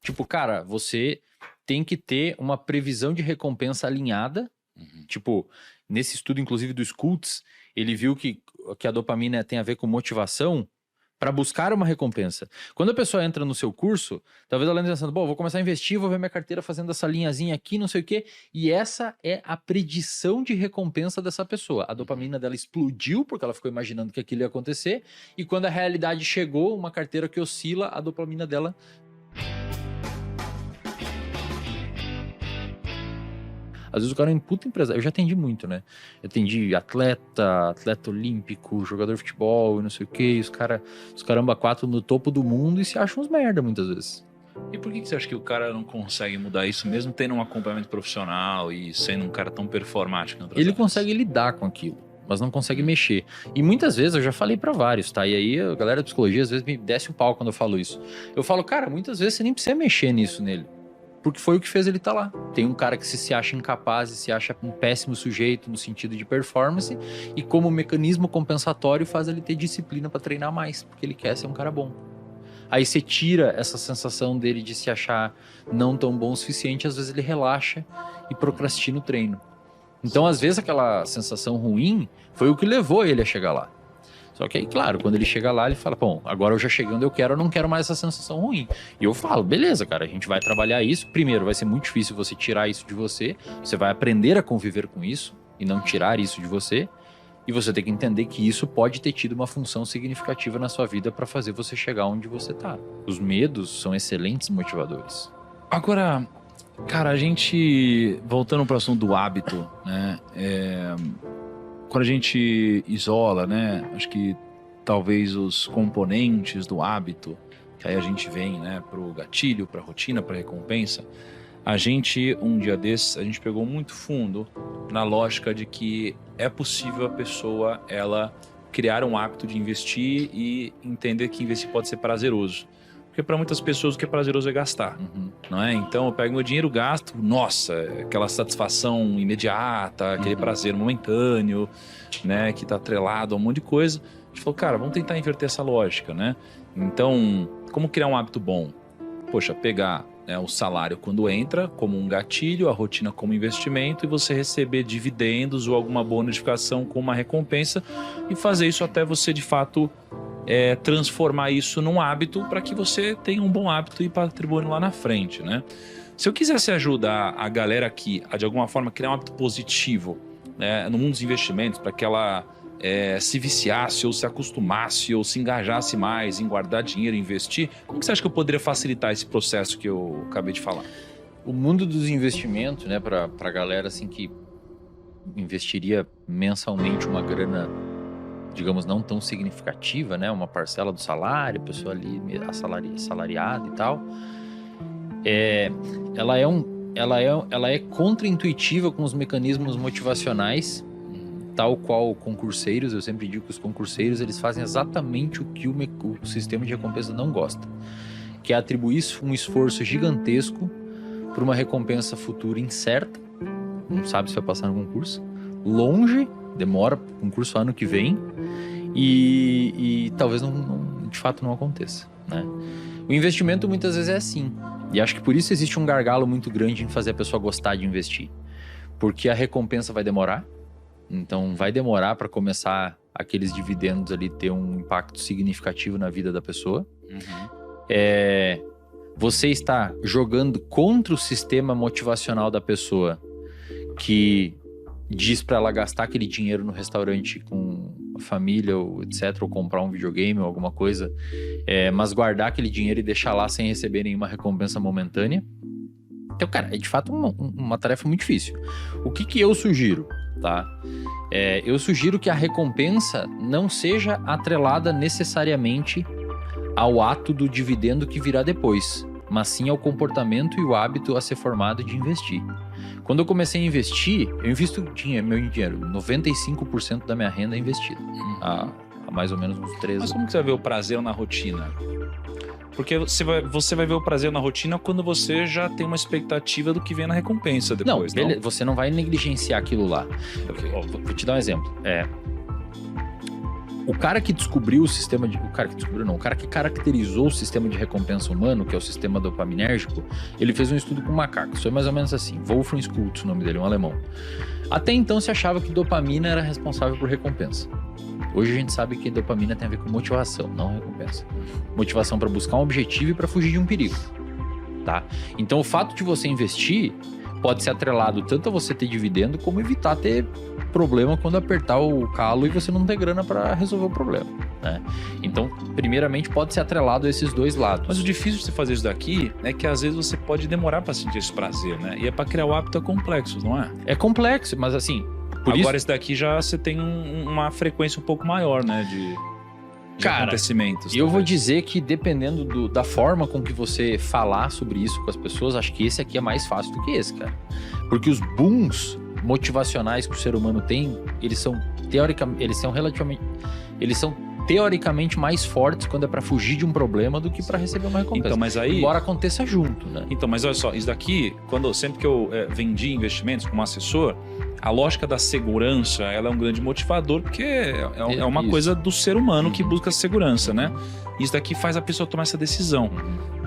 Tipo, cara, você tem que ter uma previsão de recompensa alinhada. Tipo, nesse estudo, inclusive, do Schultz, ele viu que a dopamina tem a ver com motivação para buscar uma recompensa. Quando a pessoa entra no seu curso, talvez ela ande pensando, bom, vou começar a investir, vou ver minha carteira fazendo essa linhazinha aqui, não sei o quê. E essa é a predição de recompensa dessa pessoa. A dopamina dela explodiu porque ela ficou imaginando que aquilo ia acontecer. E quando a realidade chegou, uma carteira que oscila, a dopamina dela... Às vezes o cara é um puta empresário. Eu já atendi muito, né? Eu atendi atleta olímpico, jogador de futebol e não sei o quê. Os caramba quatro no topo do mundo e se acham uns merda muitas vezes. E por que você acha que o cara não consegue mudar isso, mesmo tendo um acompanhamento profissional e sendo um cara tão performático? Ele consegue lidar com aquilo, mas não consegue mexer. E muitas vezes, eu já falei pra vários, tá? E aí a galera da psicologia às vezes me desce o pau quando eu falo isso. Eu falo, cara, muitas vezes você nem precisa mexer nisso nele. Porque foi o que fez ele estar lá. Tem um cara que se acha incapaz e se acha um péssimo sujeito no sentido de performance, e como mecanismo compensatório faz ele ter disciplina para treinar mais, porque ele quer ser um cara bom. Aí você tira essa sensação dele de se achar não tão bom o suficiente, às vezes ele relaxa e procrastina o treino. Então, às vezes, aquela sensação ruim foi o que levou ele a chegar lá. Só que aí, claro, quando ele chega lá, ele fala, bom, agora eu já cheguei onde eu não quero mais essa sensação ruim. E eu falo, beleza, cara, a gente vai trabalhar isso. Primeiro, vai ser muito difícil você tirar isso de você. Você vai aprender a conviver com isso e não tirar isso de você. E você tem que entender que isso pode ter tido uma função significativa na sua vida para fazer você chegar onde você tá. Os medos são excelentes motivadores. Agora, cara, a gente, voltando para o assunto do hábito, né, quando a gente isola, né, acho que talvez os componentes do hábito, que aí a gente vem, né, pro gatilho, pra rotina, pra recompensa, a gente, um dia desses, a gente pegou muito fundo na lógica de que é possível a pessoa, ela criar um hábito de investir e entender que investir pode ser prazeroso. Porque para muitas pessoas o que é prazeroso é gastar, não é? Então eu pego meu dinheiro, gasto, nossa, aquela satisfação imediata, aquele prazer momentâneo, né, que tá atrelado a um monte de coisa. A gente falou, cara, vamos tentar inverter essa lógica, né? Então, como criar um hábito bom? Poxa, pegar, né, o salário quando entra como um gatilho, a rotina como investimento e você receber dividendos ou alguma bonificação com uma recompensa e fazer isso até você de fato transformar isso num hábito para que você tenha um bom hábito e patrimônio lá na frente, né? Se eu quisesse ajudar a galera aqui a de alguma forma criar um hábito positivo, né, no mundo dos investimentos, para que ela se viciasse ou se acostumasse ou se engajasse mais em guardar dinheiro e investir, como que você acha que eu poderia facilitar esse processo que eu acabei de falar? O mundo dos investimentos, né, pra galera assim que investiria mensalmente uma grana, digamos, não tão significativa, né, uma parcela do salário, a pessoa ali assalariada e tal, ela é contra-intuitiva com os mecanismos motivacionais, tal qual concurseiros. Eu sempre digo que os concurseiros, eles fazem exatamente o que o sistema de recompensa não gosta, que é atribuir um esforço gigantesco por uma recompensa futura incerta, não sabe se vai passar no concurso, longe, demora concurso ano que vem, e talvez de fato não aconteça, né? O investimento muitas vezes é assim, e acho que por isso existe um gargalo muito grande em fazer a pessoa gostar de investir, porque a recompensa vai demorar. Então vai demorar para começar aqueles dividendos ali ter um impacto significativo na vida da pessoa. Você está jogando contra o sistema motivacional da pessoa, que diz para ela gastar aquele dinheiro no restaurante com a família, ou etc, ou comprar um videogame ou alguma coisa, mas guardar aquele dinheiro e deixar lá sem receber nenhuma recompensa momentânea. Então, cara, é de fato uma tarefa muito difícil. O que eu sugiro, tá? Eu sugiro que a recompensa não seja atrelada necessariamente ao ato do dividendo que virá depois, mas sim ao comportamento e o hábito a ser formado de investir. Quando eu comecei a investir, eu invisto meu dinheiro, 95% da minha renda é investida, há mais ou menos uns 3 anos. Mas como que você vai ver o prazer na rotina? Porque você vai ver o prazer na rotina quando você já tem uma expectativa do que vem na recompensa depois, não? Beleza, você não vai negligenciar aquilo lá. Vou te dar um exemplo. O cara que descobriu o sistema de... O cara que descobriu não, o cara que caracterizou o sistema de recompensa humano, que é o sistema dopaminérgico, ele fez um estudo com macacos. Foi mais ou menos assim. Wolfram Schultz, o nome dele, um alemão. Até então se achava que dopamina era responsável por recompensa. Hoje a gente sabe que dopamina tem a ver com motivação, não recompensa. Motivação para buscar um objetivo e para fugir de um perigo. Tá? Então o fato de você investir pode ser atrelado tanto a você ter dividendo, como evitar ter problema quando apertar o calo e você não ter grana para resolver o problema, né? Então, primeiramente, pode ser atrelado a esses dois lados. Mas o difícil de você fazer isso daqui é que às vezes você pode demorar para sentir esse prazer, né? E é para criar o hábito complexo, não é? É complexo, mas assim... Agora esse daqui já você tem uma frequência um pouco maior, né? De acontecimentos. Eu vou dizer que dependendo da forma com que você falar sobre isso com as pessoas, acho que esse aqui é mais fácil do que esse, cara. Porque os booms motivacionais que o ser humano tem, eles são teoricamente mais fortes quando é para fugir de um problema do que para receber uma recompensa. Então, mas aí... Embora aconteça junto, né? Então, mas olha só, isso daqui, sempre que eu vendi investimentos como assessor, a lógica da segurança, ela é um grande motivador, porque é uma coisa do ser humano que busca segurança, né? Isso daqui faz a pessoa tomar essa decisão.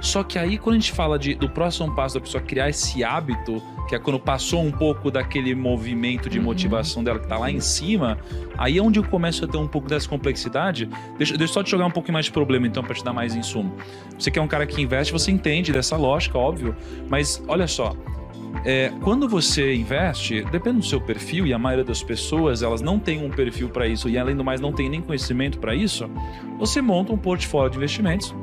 Só que aí, quando a gente fala do próximo passo da pessoa criar esse hábito, que é quando passou um pouco daquele movimento de motivação dela que tá lá em cima, aí é onde eu começo a ter um pouco dessa complexidade. Deixa eu só te jogar um pouquinho mais de problema, então, para te dar mais insumo. Você que é um cara que investe, você entende dessa lógica, óbvio, mas olha só, quando você investe, depende do seu perfil, e a maioria das pessoas, elas não tem um perfil para isso, e além do mais não tem nem conhecimento para isso, você monta um portfólio de investimentos.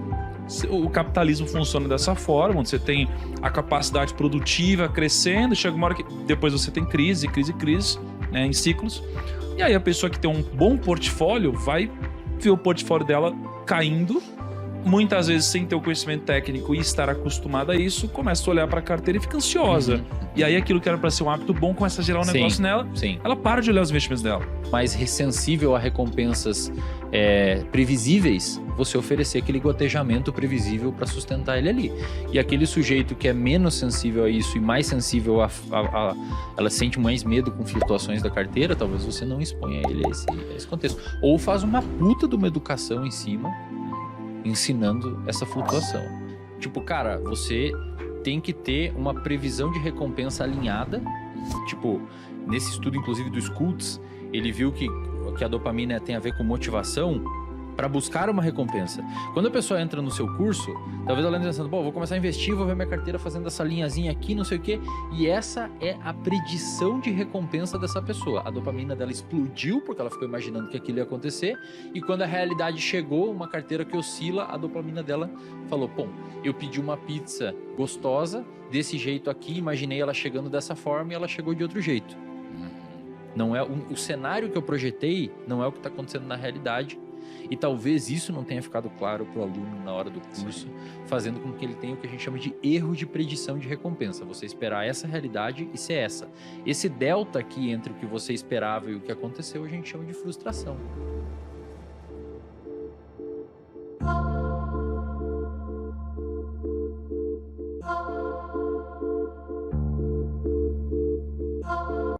O capitalismo funciona dessa forma, onde você tem a capacidade produtiva crescendo, chega uma hora que depois você tem crise, né, em ciclos, e aí a pessoa que tem um bom portfólio vai ver o portfólio dela caindo, muitas vezes sem ter o conhecimento técnico e estar acostumada a isso, começa a olhar para a carteira e fica ansiosa. E aí aquilo que era para ser um hábito bom começa a gerar um negócio nela, ela para de olhar os investimentos dela. Mais sensível a recompensas previsíveis, você oferecer aquele gotejamento previsível para sustentar ele ali. E aquele sujeito que é menos sensível a isso e mais sensível ela sente mais medo com flutuações da carteira, talvez você não exponha ele a esse contexto. Ou faz uma puta de uma educação em cima, ensinando essa flutuação. Tipo, cara, você tem que ter uma previsão de recompensa alinhada. Tipo, nesse estudo, inclusive, do Schultz, ele viu que a dopamina tem a ver com motivação para buscar uma recompensa. Quando a pessoa entra no seu curso, talvez ela esteja pensando, vou começar a investir, vou ver minha carteira fazendo essa linhazinha aqui, não sei o quê, e essa é a predição de recompensa dessa pessoa. A dopamina dela explodiu, porque ela ficou imaginando que aquilo ia acontecer, e quando a realidade chegou, uma carteira que oscila, a dopamina dela falou, eu pedi uma pizza gostosa, desse jeito aqui, imaginei ela chegando dessa forma, e ela chegou de outro jeito. Não é o cenário que eu projetei, não é o que está acontecendo na realidade. E talvez isso não tenha ficado claro para o aluno na hora do curso, fazendo com que ele tenha o que a gente chama de erro de predição de recompensa. Você esperar essa realidade e ser essa. Esse delta aqui entre o que você esperava e o que aconteceu, a gente chama de frustração.